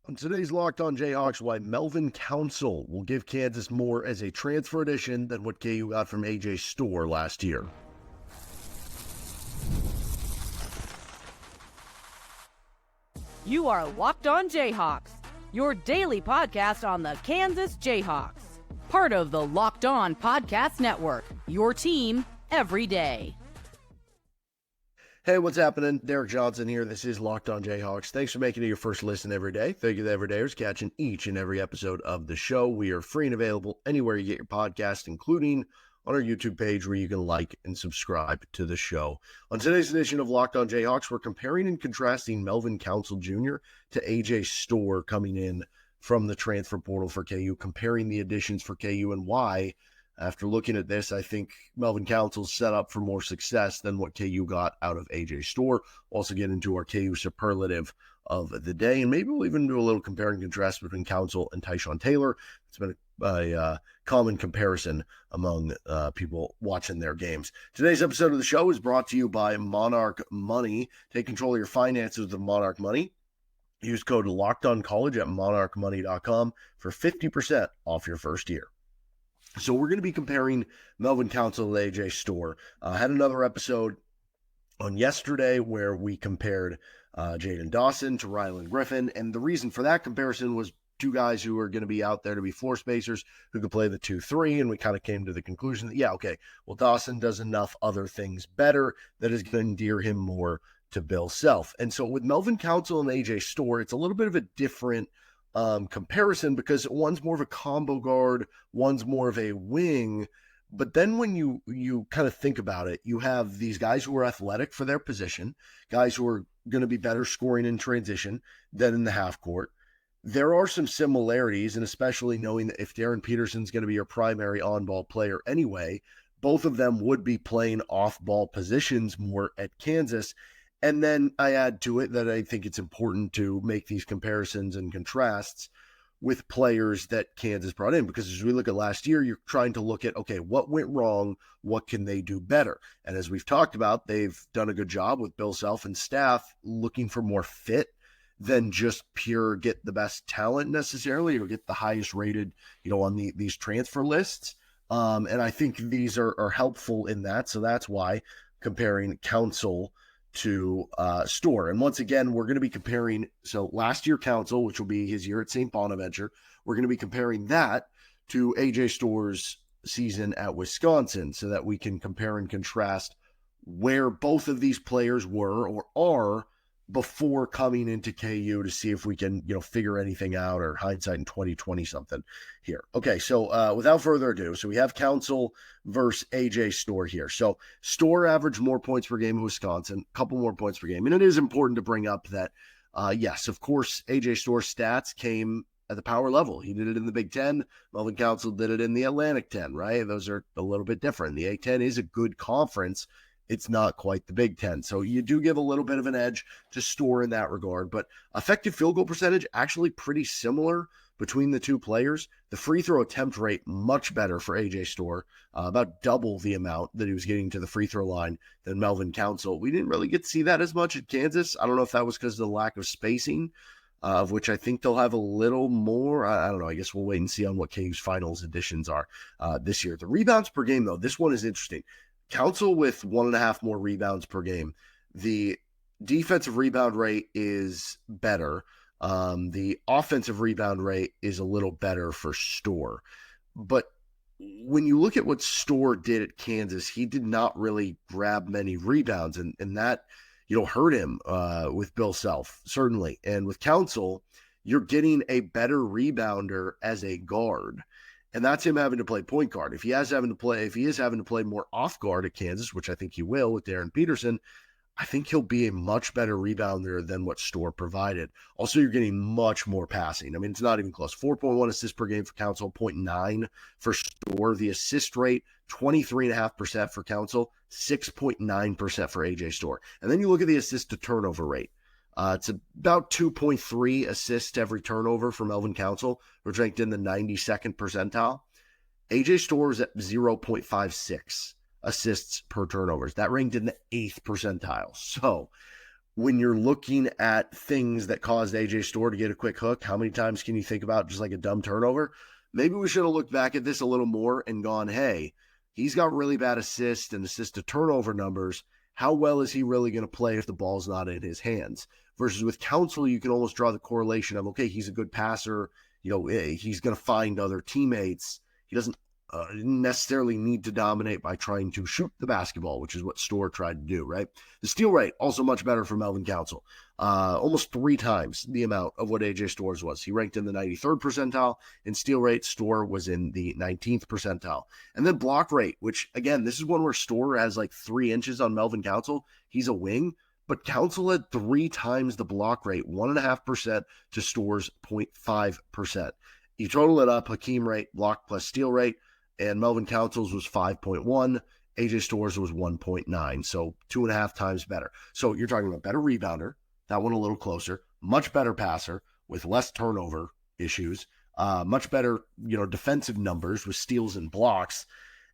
On today's Locked On Jayhawks, why Melvin Council will give Kansas more as a transfer addition than what KU got from AJ Storr last year. You are Locked On Jayhawks, your daily podcast on the Kansas Jayhawks. Part of the Locked On Podcast Network, your team every day. Hey, what's happening? Derek Johnson here. This is Locked On Jayhawks. Thanks for making it your first listen every day. Thank you to everydayers catching each and every episode of the show. We are free and available anywhere you get your podcast, including on our YouTube page where you can like and subscribe to the show. On today's edition of Locked On Jayhawks, we're comparing and contrasting Melvin Council Jr. to AJ Storr coming in from the transfer portal for KU, comparing the additions for KU and why. After looking at this, I think Melvin Council's set up for more success than what KU got out of AJ Storr. Also get into our KU superlative of the day, and maybe we'll even do a little compare and contrast between Council and Tyshawn Taylor. It's been a common comparison among people watching their games. Today's episode of the show is brought to you by Monarch Money. Take control of your finances with Monarch Money. Use code LOCKEDONCollege at monarchmoney.com for 50% off your first year. So we're going to be comparing Melvin Council to AJ Storr. I had another episode on yesterday where we compared Jayden Dawson to Rylan Griffin, and the reason for that comparison was two guys who are going to be out there to be floor spacers who could play the 2-3, and we kind of came to the conclusion that, Dawson does enough other things better that is going to endear him more to Bill Self. And so with Melvin Council and AJ Storr, it's a little bit of a different comparison because one's more of a combo guard, one's more of a wing. But then when you kind of think about it, you have these guys who are athletic for their position, guys who are going to be better scoring in transition than in the half court. There are some similarities, and especially knowing that if Darren Peterson's going to be your primary on-ball player anyway, both of them would be playing off-ball positions more at Kansas. And then I add to it that I think it's important to make these comparisons and contrasts with players that Kansas brought in, because as we look at last year, you're trying to look at, okay, what went wrong? What can they do better? And as we've talked about, they've done a good job with Bill Self and staff looking for more fit than just pure get the best talent necessarily or get the highest rated, on these transfer lists. And I think these are helpful in that. So that's why comparing Council to Storr. And once again, we're going to be comparing, so last year Council, which will be his year at St. Bonaventure, we're going to be comparing that to AJ Storr's season at Wisconsin so that we can compare and contrast where both of these players were or are before coming into KU to see if we can, figure anything out, or hindsight in 2020 something here. Okay, so without further ado, so we have Council versus AJ Storr here. So Storr averaged more points per game in Wisconsin, a couple more points per game. And it is important to bring up that, yes, of course, AJ Storr's stats came at the power level. He did it in the Big Ten. Melvin Council did it in the Atlantic 10, right? Those are a little bit different. The A-10 is a good conference. It's not quite the Big Ten. So you do give a little bit of an edge to Storr in that regard. But effective field goal percentage, actually pretty similar between the two players. The free throw attempt rate, much better for AJ Storr, about double the amount that he was getting to the free throw line than Melvin Council. We didn't really get to see that as much at Kansas. I don't know if that was because of the lack of spacing, of which I think they'll have a little more. I don't know. I guess we'll wait and see on what KU's finals additions are this year. The rebounds per game, though, this one is interesting. Council with 1.5 more rebounds per game. The defensive rebound rate is better. The offensive rebound rate is a little better for Storr. But when you look at what Storr did at Kansas, he did not really grab many rebounds, and that hurt him with Bill Self, certainly. And with Council, you're getting a better rebounder as a guard. And that's him having to play point guard. If he is having to play more off guard at Kansas, which I think he will with Darren Peterson, I think he'll be a much better rebounder than what Storr provided. Also, you're getting much more passing. I mean, it's not even close. 4.1 assists per game for Council, 0.9 for Storr. The assist rate, 23.5% for Council, 6.9% for AJ Storr. And then you look at the assist to turnover rate. It's about 2.3 assists every turnover for Melvin Council, which ranked in the 92nd percentile. AJ Storr is at 0.56 assists per turnovers. That ranked in the 8th percentile. So when you're looking at things that caused AJ Storr to get a quick hook, how many times can you think about just like a dumb turnover? Maybe we should have looked back at this a little more and gone, hey, he's got really bad assist and assist to turnover numbers. How well is he really going to play if the ball's not in his hands? Versus with Council, you can almost draw the correlation of, okay, he's a good passer. He's going to find other teammates. He doesn't necessarily need to dominate by trying to shoot the basketball, which is what Storr tried to do, right? The steal rate, also much better for Melvin Council. Almost 3 times the amount of what AJ Storr's was. He ranked in the 93rd percentile. In steal rate, Storr was in the 19th percentile. And then block rate, which, again, this is one where Storr has like 3 inches on Melvin Council. He's a wing, but Council had 3 times the block rate, 1.5% to Storr's 0.5%. You total it up, Hakeem rate, block plus steal rate, and Melvin Council's was 5.1. AJ Storr's was 1.9, so 2.5 times better. So you're talking about better rebounder, that one a little closer, much better passer with less turnover issues, much better, defensive numbers with steals and blocks.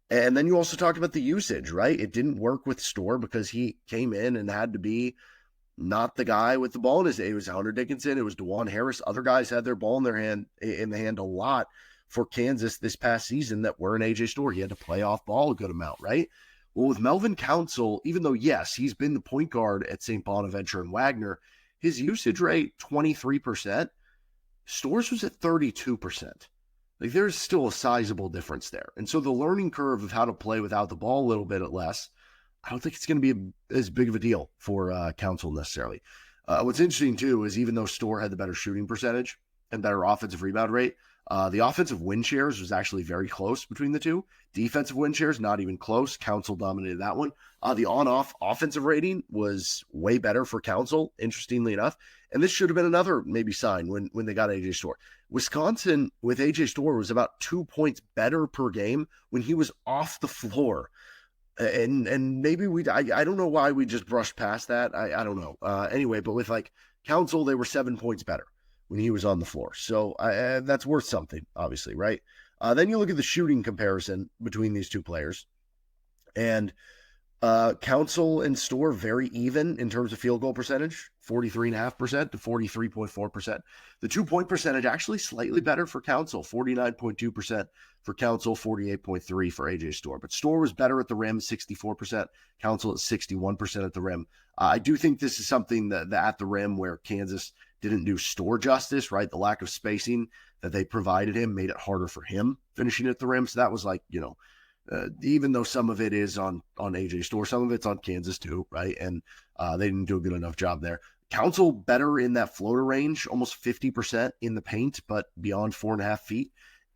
And then you also talked about the usage, right? It didn't work with Storr because he came in and had to be not the guy with the ball in his hand. It was Hunter Dickinson, it was DeJuan Harris. Other guys had their ball in the hand a lot for Kansas this past season that were in AJ Storr. He had to play off ball a good amount, right? Well, with Melvin Council, even though, yes, he's been the point guard at St. Bonaventure and Wagner, his usage rate, 23%. Storr's was at 32%. Like, there's still a sizable difference there. And so the learning curve of how to play without the ball a little bit at less, I don't think it's going to be as big of a deal for Council necessarily. What's interesting, too, is even though Storr had the better shooting percentage and better offensive rebound rate, the offensive win shares was actually very close between the two. Defensive win shares, not even close. Council dominated that one. The on-off offensive rating was way better for Council, interestingly enough. And this should have been another maybe sign when they got AJ Storr. Wisconsin with AJ Storr was about 2 points better per game when he was off the floor. And maybe I don't know why we just brushed past that. I don't know. Anyway, but with like Council, they were 7 points better when he was on the floor. So that's worth something, obviously, right? Then you look at the shooting comparison between these two players. And Council and Storr very even in terms of field goal percentage, 43.5% to 43.4%. The 2-point percentage actually slightly better for Council, 49.2% for Council, 48.3% for AJ Storr. But Storr was better at the rim, 64%. Council at 61% at the rim. I do think this is something that at the rim where Kansas didn't do Storr justice, right? The lack of spacing that they provided him made it harder for him finishing at the rim. So that was like, even though some of it is on AJ Storr, some of it's on Kansas too, right? And they didn't do a good enough job there. Council better in that floater range, almost 50% in the paint, but beyond 4.5 feet.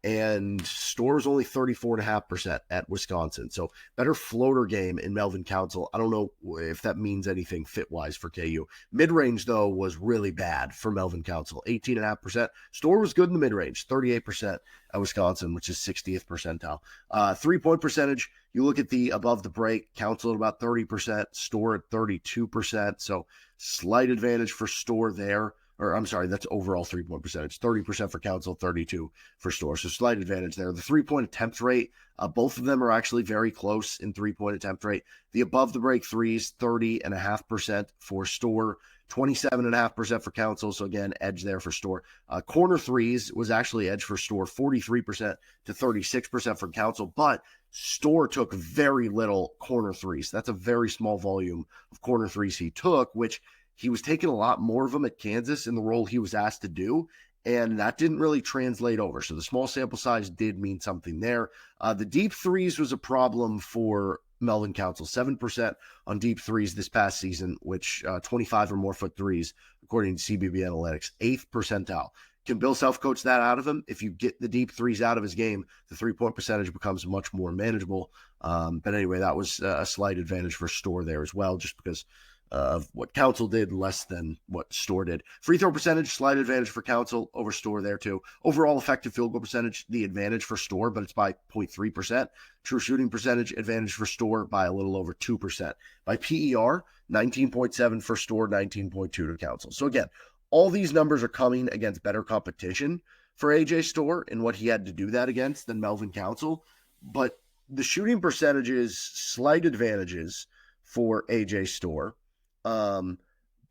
And Storr is only 34.5% at Wisconsin. So better floater game in Melvin Council. I don't know if that means anything fit-wise for KU. Mid-range, though, was really bad for Melvin Council, 18.5%. Storr was good in the mid-range, 38% at Wisconsin, which is 60th percentile. 3-point percentage, you look at the above the break, Council at about 30%, Storr at 32%. So slight advantage for Storr there. Or I'm sorry, that's overall 3-point percentage. 30% for Council, 32% for Storr. So slight advantage there. The 3-point attempt rate, both of them are actually very close in 3-point attempt rate. The above the break threes, 30.5% for Storr, 27.5% for Council. So again, edge there for Storr. Corner threes was actually edge for Storr, 43% to 36% for Council. But Storr took very little corner threes. That's a very small volume of corner threes he took, which he was taking a lot more of them at Kansas in the role he was asked to do, and that didn't really translate over. So the small sample size did mean something there. The deep threes was a problem for Melvin Council, 7% on deep threes this past season, which 25 or more foot threes, according to CBB Analytics, 8th percentile. Can Bill self-coach that out of him? If you get the deep threes out of his game, the 3-point percentage becomes much more manageable. But anyway, that was a slight advantage for Storr there as well, just because of what Council did less than what Storr did. Free throw percentage, slight advantage for Council over Storr there too. Overall effective field goal percentage, the advantage for Storr, but it's by 0.3%. True shooting percentage, advantage for Storr by a little over 2%. By PER, 19.7 for Storr, 19.2 to Council. So again, all these numbers are coming against better competition for AJ Storr and what he had to do that against than Melvin Council. But the shooting percentages, slight advantages for AJ Storr.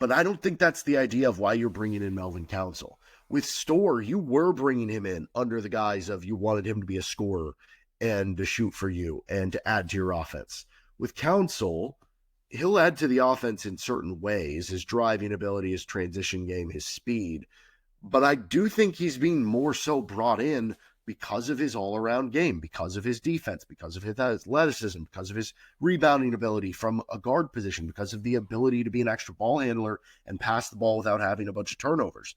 But I don't think that's the idea of why you're bringing in Melvin Council. With Storr, you were bringing him in under the guise of you wanted him to be a scorer and to shoot for you and to add to your offense. With Council, he'll add to the offense in certain ways, his driving ability, his transition game, his speed. But I do think he's being more so brought in because of his all-around game, because of his defense, because of his athleticism, because of his rebounding ability from a guard position, because of the ability to be an extra ball handler and pass the ball without having a bunch of turnovers.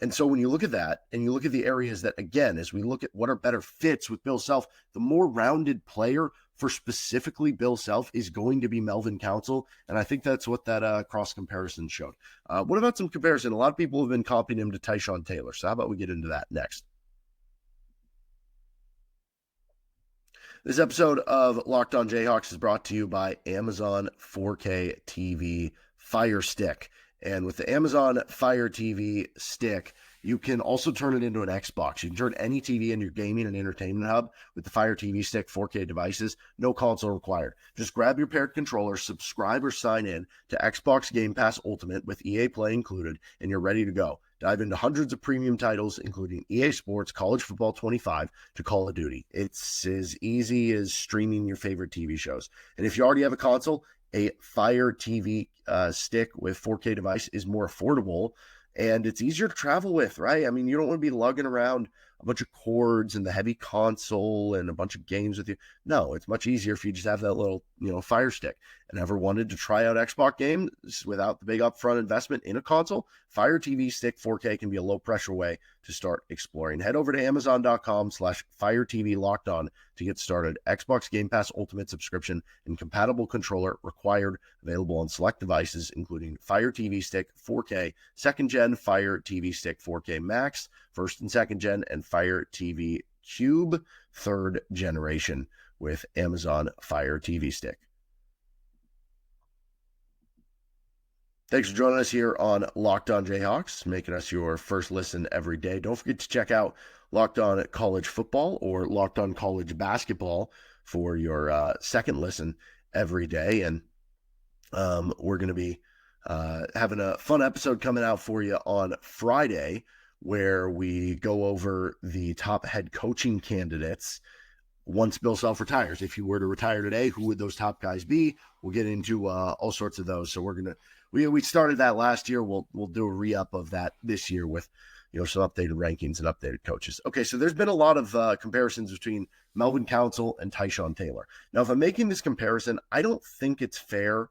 And so when you look at that and you look at the areas that, again, as we look at what are better fits with Bill Self, the more rounded player for specifically Bill Self is going to be Melvin Council. And I think that's what that cross comparison showed. What about some comparison? A lot of people have been copying him to Tyshawn Taylor. So how about we get into that next? This episode of Locked On Jayhawks is brought to you by Amazon 4K TV Fire Stick. And with the Amazon Fire TV Stick, you can also turn it into an Xbox. You can turn any TV in your gaming and entertainment hub with the Fire TV Stick 4K devices. No console required. Just grab your paired controller, subscribe or sign in to Xbox Game Pass Ultimate with EA Play included, and you're ready to go. Dive into hundreds of premium titles, including EA Sports, College Football 25, to Call of Duty. It's as easy as streaming your favorite TV shows. And if you already have a console, a Fire TV stick with 4K device is more affordable, and it's easier to travel with, right? I mean, you don't want to be lugging around a bunch of cords and the heavy console and a bunch of games with you. No, it's much easier if you just have that little, Fire Stick. And ever wanted to try out Xbox games without the big upfront investment in a console? Fire TV Stick 4K can be a low pressure way to start exploring. Head over to Amazon.com/Fire TV Locked On to get started. Xbox Game Pass Ultimate subscription and compatible controller required. Available on select devices, including Fire TV Stick 4K, second gen Fire TV Stick 4K Max, first and second gen, and Fire TV Cube, third generation with Amazon Fire TV Stick. Thanks for joining us here on Locked On Jayhawks, making us your first listen every day. Don't forget to check out Locked On College Football or Locked On College Basketball for your second listen every day. And we're going to be having a fun episode coming out for you on Friday, where we go over the top head coaching candidates once Bill Self retires. If you were to retire today, who would those top guys be? We'll get into all sorts of those. So we started that last year. We'll do a re-up of that this year with some updated rankings and updated coaches. Okay, so there's been a lot of comparisons between Melvin Council and Tyshawn Taylor. Now, if I'm making this comparison, I don't think it's fair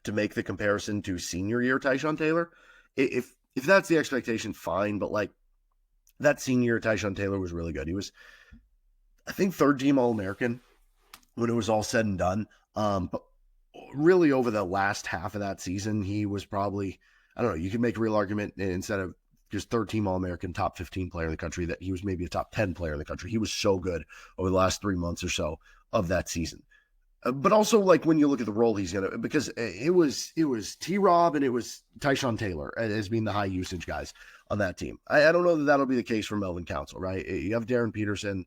to make the comparison to senior year Tyshawn Taylor. If that's the expectation, fine. But like that senior year Tyshawn Taylor was really good. He was, I think, third team All-American when it was all said and done. But really over the last half of that season, he was probably, I don't know, you could make a real argument instead of just third team All-American, top 15 player in the country, that he was maybe a top 10 player in the country. He was so good over the last 3 months or so of that season. But also, like, when you look at the role he's going to, because it was T-Rob and it was Tyshawn Taylor as being the high usage guys on that team. I don't know that that'll be the case for Melvin Council, right? You have Darren Peterson.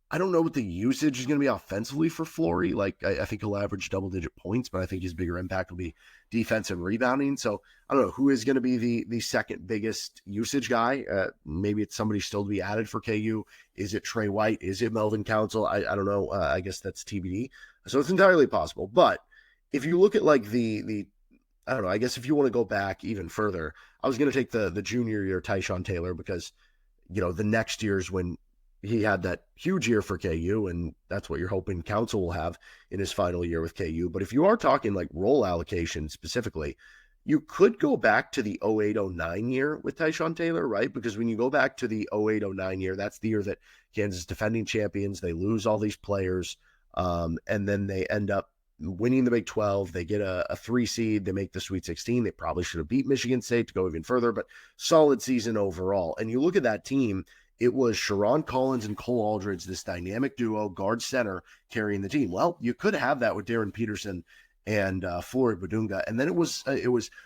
I don't know what the usage is going to be offensively for Flory. Like, I think he'll average double-digit points, but I think his bigger impact will be defense and rebounding. So I don't know who is going to be the second biggest usage guy. Maybe it's somebody still to be added for KU. Is it Trey White? Is it Melvin Council? I don't know. I guess that's TBD. So it's entirely possible. But if you look at like the I don't know, I guess if you want to go back even further, I was going to take the junior year Tyshawn Taylor because, the next year's when he had that huge year for KU, and that's what you're hoping Council will have in his final year with KU. But if you are talking like role allocation specifically, you could go back to the 08-09 year with Tyshawn Taylor, right? Because when you go back to the 08-09 year, that's the year that Kansas is defending champions. They lose all these players, and then they end up winning the Big 12. They get a 3 seed. They make the Sweet 16. They probably should have beat Michigan State to go even further, but solid season overall. And you look at that team, it was Sharon Collins and Cole Aldridge, this dynamic duo, guard center, carrying the team. Well, you could have that with Darren Peterson and Flory Badunga. And then it was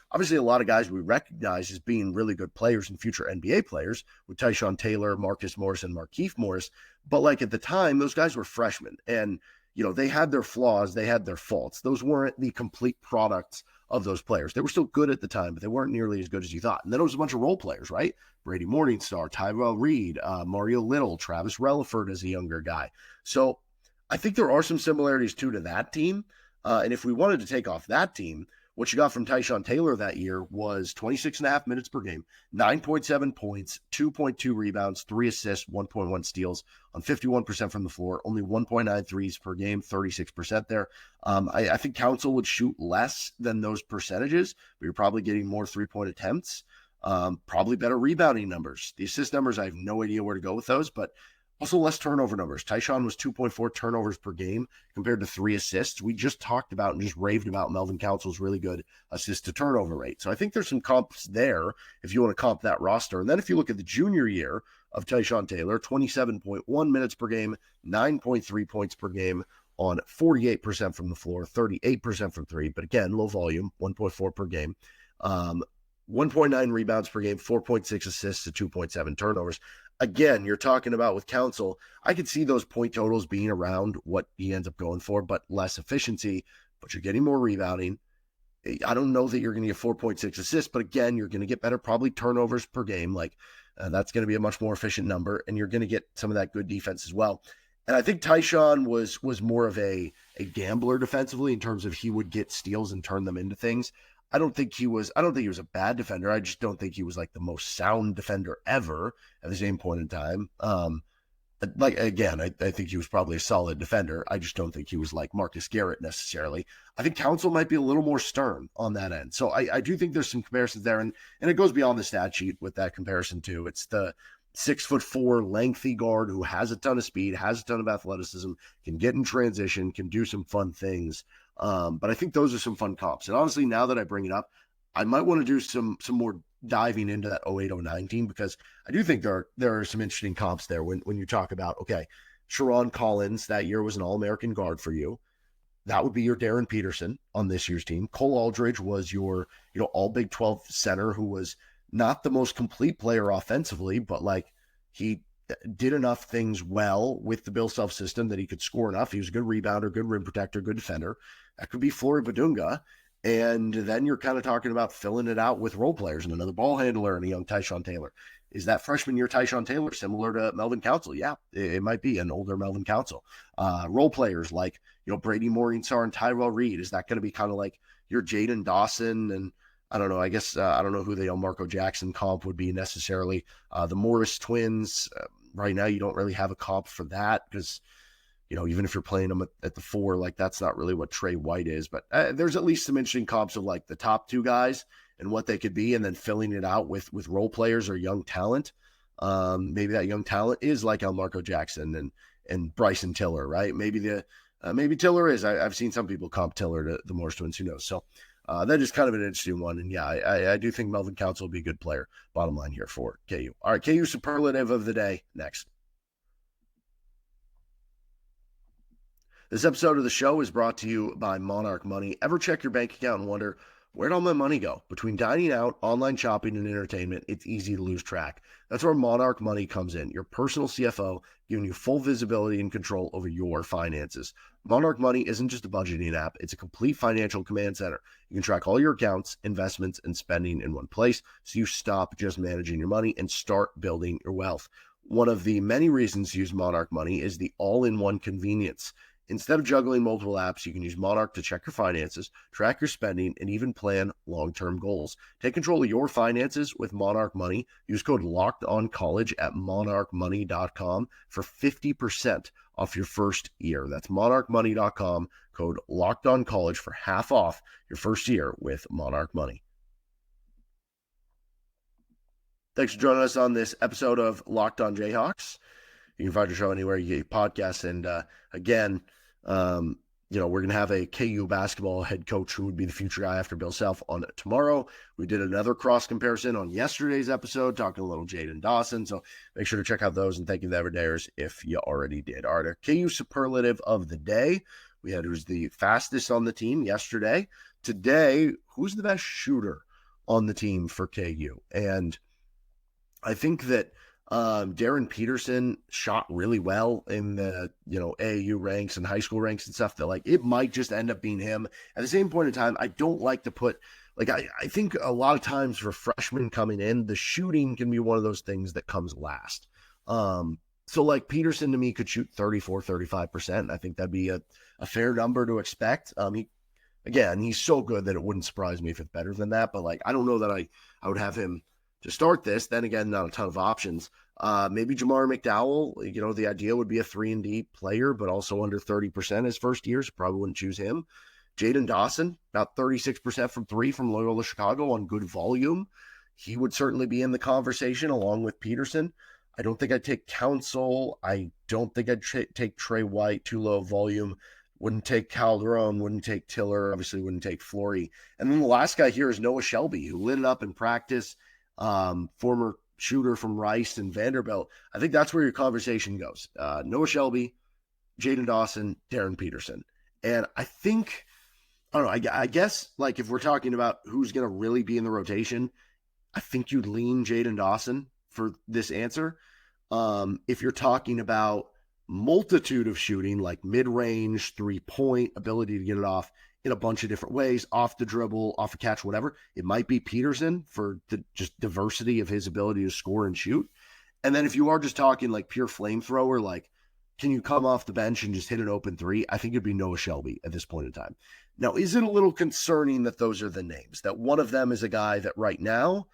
obviously a lot of guys we recognize as being really good players and future NBA players with Tyshawn Taylor, Marcus Morris, and Markieff Morris. But like at the time, those guys were freshmen, and they had their flaws, they had their faults. Those weren't the complete products of those players. They were still good at the time, but they weren't nearly as good as you thought. And then it was a bunch of role players, right? Brady Morningstar, Tyrell Reed, Mario Little, Travis Relaford as a younger guy. So I think there are some similarities too to that team. And if we wanted to take off that team, what you got from Tyshawn Taylor that year was 26.5 minutes per game, 9.7 points, 2.2 rebounds, 3 assists, 1.1 steals on 51% from the floor, only 1.9 threes per game, 36% there. I think Council would shoot less than those percentages, but you're probably getting more three-point attempts, probably better rebounding numbers. The assist numbers, I have no idea where to go with those, but also less turnover numbers. Tyshawn was 2.4 turnovers per game compared to 3 assists. We just talked about and just raved about Melvin Council's really good assist to turnover rate. So I think there's some comps there if you want to comp that roster. And then if you look at the junior year of Tyshawn Taylor, 27.1 minutes per game, 9.3 points per game on 48% from the floor, 38% from three. But again, low volume, 1.4 per game. 1.9 rebounds per game, 4.6 assists to 2.7 turnovers. Again, you're talking about with Council, I could see those point totals being around what he ends up going for, but less efficiency, but you're getting more rebounding. I don't know that you're going to get 4.6 assists, but again, you're going to get better probably turnovers per game. That's going to be a much more efficient number, and you're going to get some of that good defense as well. And I think Tyshawn was more of a gambler defensively in terms of he would get steals and turn them into things. I don't think he was a bad defender. I just don't think he was like the most sound defender ever at the same point in time. I think he was probably a solid defender. I just don't think he was like Marcus Garrett necessarily. I think Council might be a little more stern on that end. So I do think there's some comparisons there, and it goes beyond the stat sheet with that comparison too. It's the 6'4" lengthy guard who has a ton of speed, has a ton of athleticism, can get in transition, can do some fun things. But I think those are some fun comps. And honestly, now that I bring it up, I might want to do some more diving into that 08-09 team, because I do think there are some interesting comps there when you talk about, okay, Sharon Collins that year was an All-American guard for you. That would be your Darren Peterson on this year's team. Cole Aldridge was your, all Big 12 center who was not the most complete player offensively, but he did enough things well with the Bill Self system that he could score enough. He was a good rebounder, good rim protector, good defender. That could be Flory Badunga. And then you're kind of talking about filling it out with role players and another ball handler and a young Tyshawn Taylor. Is that freshman year Tyshawn Taylor similar to Melvin Council? Yeah, it might be an older Melvin Council. Role players like, Brady Morningstar and Tyrell Reed. Is that going to be kind of like your Jayden, Dawson, and I don't know. I guess I don't know who the Marco Jackson comp would be necessarily. The Morris twins, right now you don't really have a comp for that because, even if you're playing them at the 4, that's not really what Trey White is. But there's at least some interesting comps of the top 2 guys and what they could be, and then filling it out with role players or young talent. Maybe that young talent is like Marco Jackson and Bryson Tiller, right? Maybe Tiller is. I've seen some people comp Tiller to the Morris twins. Who knows? So that is kind of an interesting one. And yeah, I do think Melvin Council will be a good player. Bottom line here for KU. All right, KU superlative of the day next. This episode of the show is brought to you by Monarch Money. Ever check your bank account and wonder, where'd all my money go? Between dining out, online shopping, and entertainment, it's easy to lose track. That's where Monarch Money comes in, your personal CFO, giving you full visibility and control over your finances. Monarch Money isn't just a budgeting app, it's a complete financial command center. You can track all your accounts, investments, and spending in one place, so you stop just managing your money and start building your wealth. One of the many reasons to use Monarch Money is the all-in-one convenience. Instead of juggling multiple apps, you can use Monarch to check your finances, track your spending, and even plan long-term goals. Take control of your finances with Monarch Money. Use code LOCKEDONCollege at monarchmoney.com for 50% off your first year. That's monarchmoney.com, code LOCKEDONCollege for half off your first year with Monarch Money. Thanks for joining us on this episode of Locked On Jayhawks. You can find your show anywhere you get podcasts. And again, we're going to have a KU basketball head coach who would be the future guy after Bill Self on tomorrow. We did another cross comparison on yesterday's episode, talking a little Jayden Dawson. So make sure to check out those, and thank you to the Everydayers if you already did. All right, our KU superlative of the day. We had who's the fastest on the team yesterday. Today, who's the best shooter on the team for KU? And I think that Darren Peterson shot really well in the, AAU ranks and high school ranks and stuff that like it might just end up being him. At the same point in time, I don't like to put like I think a lot of times for freshmen coming in, the shooting can be one of those things that comes last. So like Peterson to me could shoot 34-35%. I think that'd be a fair number to expect. He's so good that it wouldn't surprise me if it's better than that. But like I don't know that I would have him to start this. Then again, not a ton of options. Maybe Jamar McDowell, the idea would be a 3-and-D player, but also under 30% his first year, so probably wouldn't choose him. Jayden Dawson, about 36% from three from Loyola Chicago on good volume. He would certainly be in the conversation along with Peterson. I don't think I'd take Council. I don't think I'd take Trey White, too low volume. Wouldn't take Calderon, wouldn't take Tiller, obviously wouldn't take Flory. And then the last guy here is Noah Shelby, who lit it up in practice, former shooter from Rice and Vanderbilt. I think that's where your conversation goes. Noah Shelby, Jayden Dawson, Darren Peterson. And I think, I don't know, I guess like if we're talking about who's going to really be in the rotation, I think you'd lean Jayden Dawson for this answer. If you're talking about multitude of shooting, like mid-range, 3-point, ability to get it off in a bunch of different ways, off the dribble, off a catch, whatever, it might be Peterson for the just diversity of his ability to score and shoot. And then if you are just talking like pure flamethrower, like can you come off the bench and just hit an open three? I think it'd be Noah Shelby at this point in time. Now, is it a little concerning that those are the names, that one of them is a guy that right now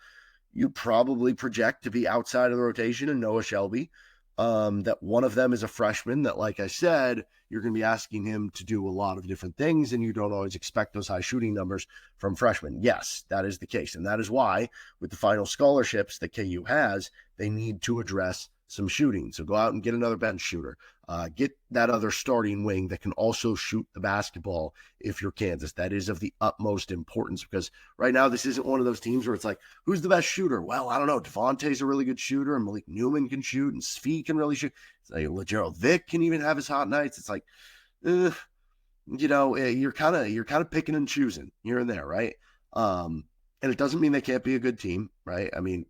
you probably project to be outside of the rotation in Noah Shelby, that one of them is a freshman that, like I said, you're going to be asking him to do a lot of different things, and you don't always expect those high shooting numbers from freshmen. Yes, that is the case, and that is why with the final scholarships that KU has, they need to address some shooting. So go out and get another bench shooter. Get that other starting wing that can also shoot the basketball if you're Kansas. That is of the utmost importance because right now this isn't one of those teams where it's like, who's the best shooter? Well, I don't know. Devontae's a really good shooter, and Malik Newman can shoot, and Svi can really shoot. It's like LaGerald Vick can even have his hot nights. It's like, you're kind of picking and choosing here and there, right? And it doesn't mean they can't be a good team, right? I mean,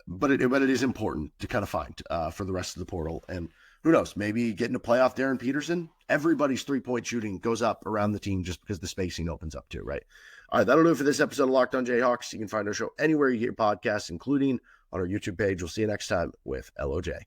but it is important to kind of find for the rest of the portal. And who knows, maybe getting to playoff Darren Peterson, everybody's 3-point shooting goes up around the team just because the spacing opens up too, right? All right, that'll do it for this episode of Locked on Jayhawks. You can find our show anywhere you get your podcasts, including on our YouTube page. We'll see you next time with LOJ.